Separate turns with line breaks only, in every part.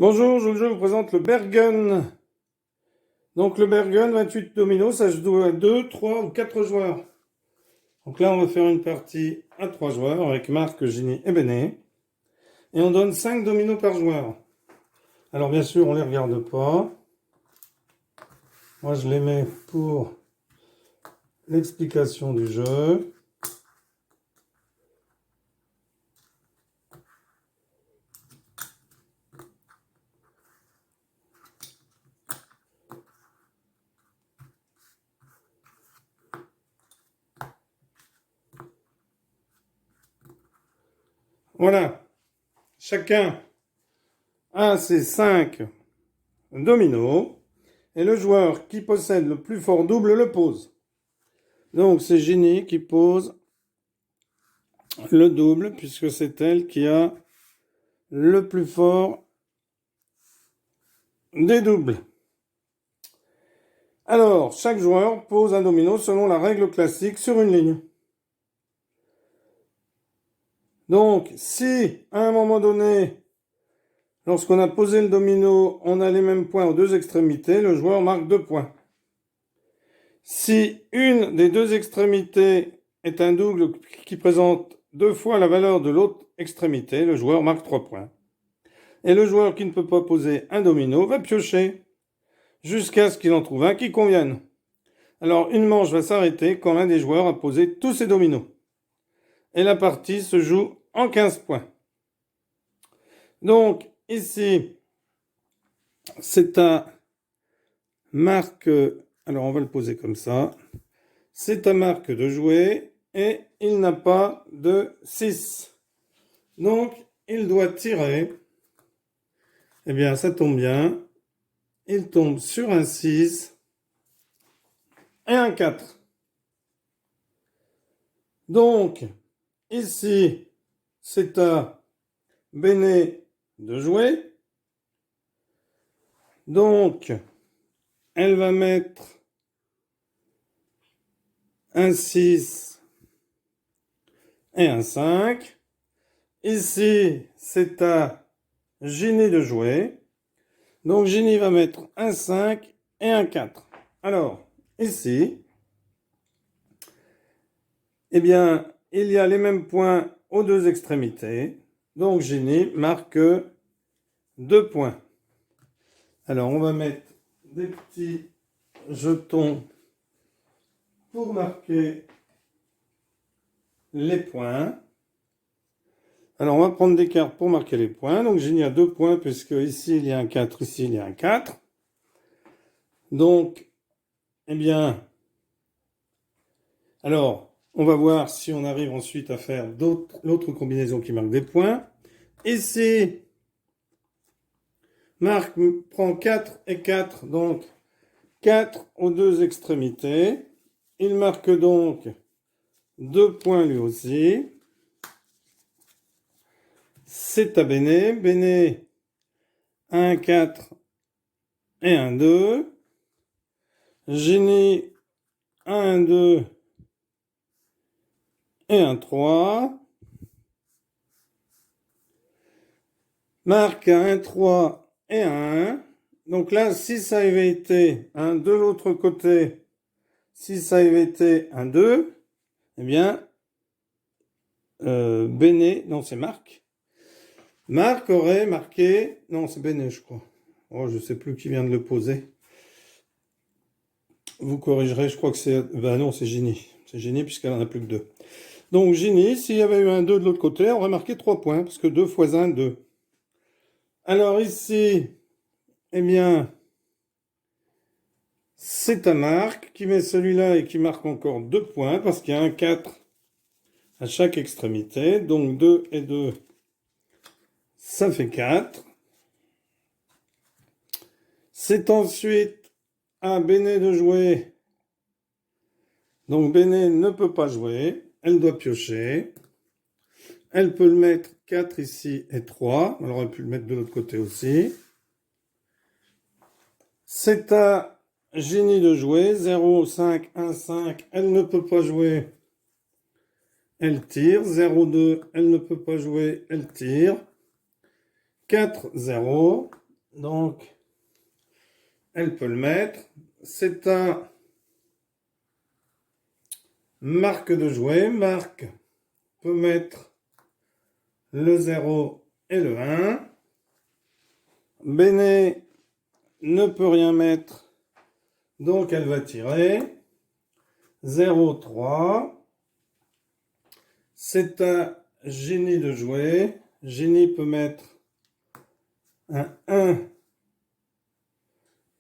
Bonjour, je vous présente le Bergen. Donc le Bergen, 28 dominos, ça se joue à 2, 3 ou 4 joueurs. Donc là, on va faire une partie à 3 joueurs avec Marc, Ginny et Béné. Et on donne 5 dominos par joueur. Alors bien sûr, on ne les regarde pas. Moi, je les mets pour l'explication du jeu. Voilà. Chacun a ses 5 dominos. Et le joueur qui possède le plus fort double le pose. Donc c'est Ginny qui pose le double, puisque c'est elle qui a le plus fort des doubles. Alors, chaque joueur pose un domino selon la règle classique sur une ligne. Donc, si à un moment donné, lorsqu'on a posé le domino, on a les mêmes points aux deux extrémités, le joueur marque 2 points. Si une des deux extrémités est un double qui présente 2 fois la valeur de l'autre extrémité, le joueur marque 3 points. Et le joueur qui ne peut pas poser un domino va piocher jusqu'à ce qu'il en trouve un qui convienne. Alors une manche va s'arrêter quand l'un des joueurs a posé tous ses dominos. Et la partie se joue en 15 points. Donc ici, c'est à Marc, alors on va le poser comme ça, c'est à Marc de jouer et il n'a pas de 6. Donc il doit tirer, eh bien ça tombe bien, il tombe sur un 6 et un 4. Donc, ici, c'est à Béné de jouer. Donc, elle va mettre un 6 et un 5. Ici, c'est à Ginny de jouer. Donc, Ginny va mettre un 5 et un 4. Alors, ici, eh bien, il y a les mêmes points aux deux extrémités. Donc, Ginny marque 2 points. Alors, on va mettre des petits jetons pour marquer les points. Alors, on va prendre des cartes pour marquer les points. Donc, Ginny a 2 points, puisque ici, il y a un 4, ici, il y a un 4. Donc, eh bien, alors, on va voir si on arrive ensuite à faire l'autre combinaison qui marque des points. Ici, Marc prend 4 et 4, donc 4 aux deux extrémités. Il marque donc 2 points lui aussi. C'est à Béné. Béné, 1, 4 et 1, 2. Ginny, 1, 2 et 1, 3. Marc a 1, 3 et 1. Donc là, si ça avait été de l'autre côté, si ça avait été un 2, eh bien, Béné, non, c'est Marc. Marc aurait marqué, non, c'est Béné, je crois. Oh, je ne sais plus qui vient de le poser. Vous corrigerez, je crois que c'est, ben non, c'est Ginny. C'est Ginny puisqu'elle en a plus que 2. Donc Ginny, s'il y avait eu un 2 de l'autre côté, elle aurait marqué 3 points, parce que 2 fois 1, 2. Alors ici, eh bien, c'est à Marc qui met celui-là et qui marque encore 2 points, parce qu'il y a un 4 à chaque extrémité. Donc 2 et 2, ça fait 4. C'est ensuite à Béné de jouer. Donc Béné ne peut pas jouer. Elle doit piocher. Elle peut le mettre 4 ici et 3. Elle aurait pu le mettre de l'autre côté aussi. C'est à Ginny de jouer. 0, 5, 1, 5. Elle ne peut pas jouer. Elle tire. 0, 2. Elle ne peut pas jouer. Elle tire. 4, 0. Donc, elle peut le mettre. C'est un Marc de jouet. Marc peut mettre le 0 et le 1. Béné ne peut rien mettre, donc elle va tirer 0, 3. C'est un Génie de jouet. Génie peut mettre un 1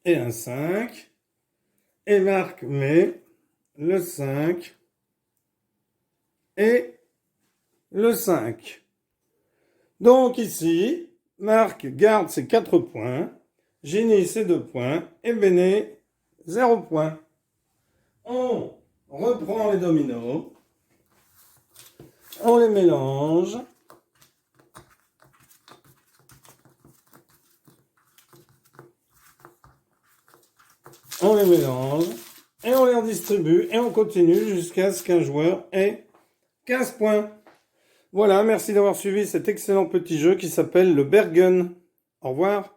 et un 5. Et Marc met le 5 et le 5. Donc ici, Marc garde ses 4 points, Génie ses 2 points et Béné 0 point. On reprend les dominos, on les mélange. On les mélange et on les redistribue et on continue jusqu'à ce qu'un joueur ait 15 points. Voilà, merci d'avoir suivi cet excellent petit jeu qui s'appelle le Bergen. Au revoir.